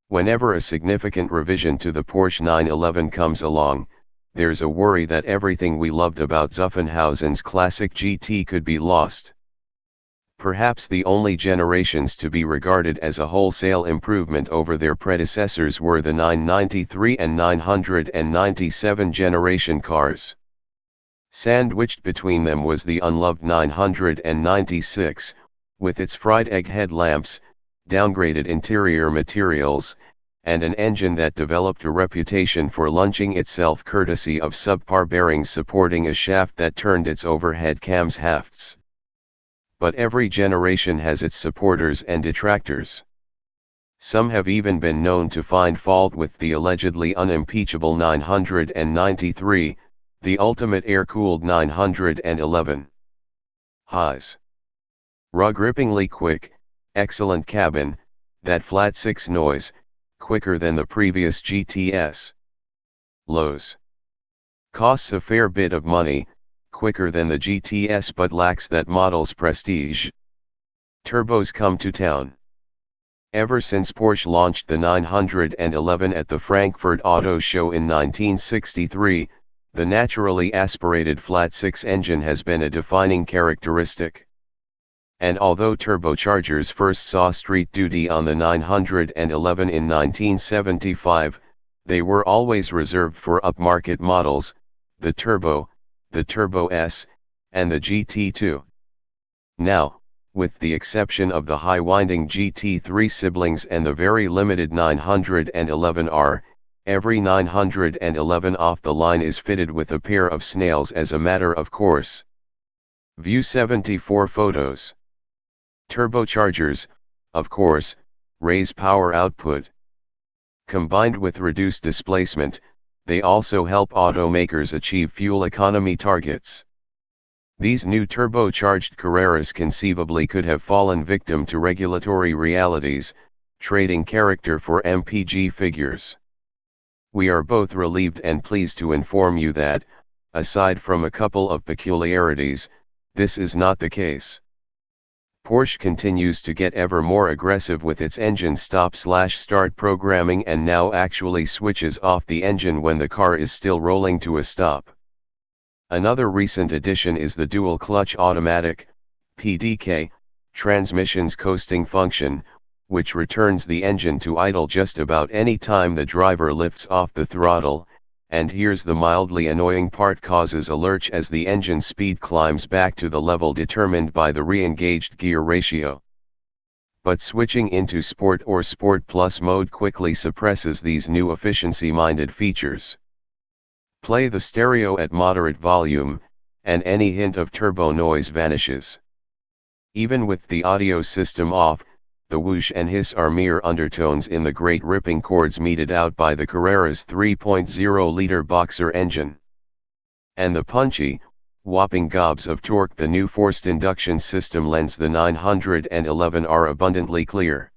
Whenever a significant revision to the Porsche 911 comes along, there's a worry that everything we loved about Zuffenhausen's classic GT could be lost. Perhaps the only generations to be regarded as a wholesale improvement over their predecessors were the 993 and 997 generation cars. Sandwiched between them was the unloved 996, with its fried egg headlamps, downgraded interior materials, and an engine that developed a reputation for launching itself courtesy of subpar bearings supporting a shaft that turned its overhead cams hafts. But every generation has its supporters and detractors. Some have even been known to find fault with the allegedly unimpeachable 993, the ultimate air-cooled 911. Haas. Rug-rippingly quick, excellent cabin, that flat 6 noise, quicker than the previous GTS. Lows. Costs a fair bit of money, quicker than the GTS but lacks that model's prestige. Turbos come to town. Ever since Porsche launched the 911 at the Frankfurt Auto Show in 1963, the naturally aspirated flat-6 engine has been a defining characteristic. And although turbochargers first saw street duty on the 911 in 1975, they were always reserved for upmarket models, the Turbo, the Turbo S, and the GT2. Now, with the exception of the high-winding GT3 siblings and the very limited 911R, every 911 off the line is fitted with a pair of snails as a matter of course. View 74 photos. Turbochargers, of course, raise power output. Combined with reduced displacement, they also help automakers achieve fuel economy targets. These new turbocharged Carreras conceivably could have fallen victim to regulatory realities, trading character for MPG figures. We are both relieved and pleased to inform you that, aside from a couple of peculiarities, this is not the case. Porsche continues to get ever more aggressive with its engine stop/start programming and now actually switches off the engine when the car is still rolling to a stop. Another recent addition is the dual clutch automatic, PDK, transmission's coasting function, which returns the engine to idle just about any time the driver lifts off the throttle, and here's the mildly annoying part: causes a lurch as the engine speed climbs back to the level determined by the re-engaged gear ratio. But switching into Sport or Sport Plus mode quickly suppresses these new efficiency-minded features. Play the stereo at moderate volume, and any hint of turbo noise vanishes. Even with the audio system off, the whoosh and hiss are mere undertones in the great ripping chords meted out by the Carrera's 3.0-liter boxer engine. And the punchy, whopping gobs of torque the new forced induction system lends the 911R abundantly clear.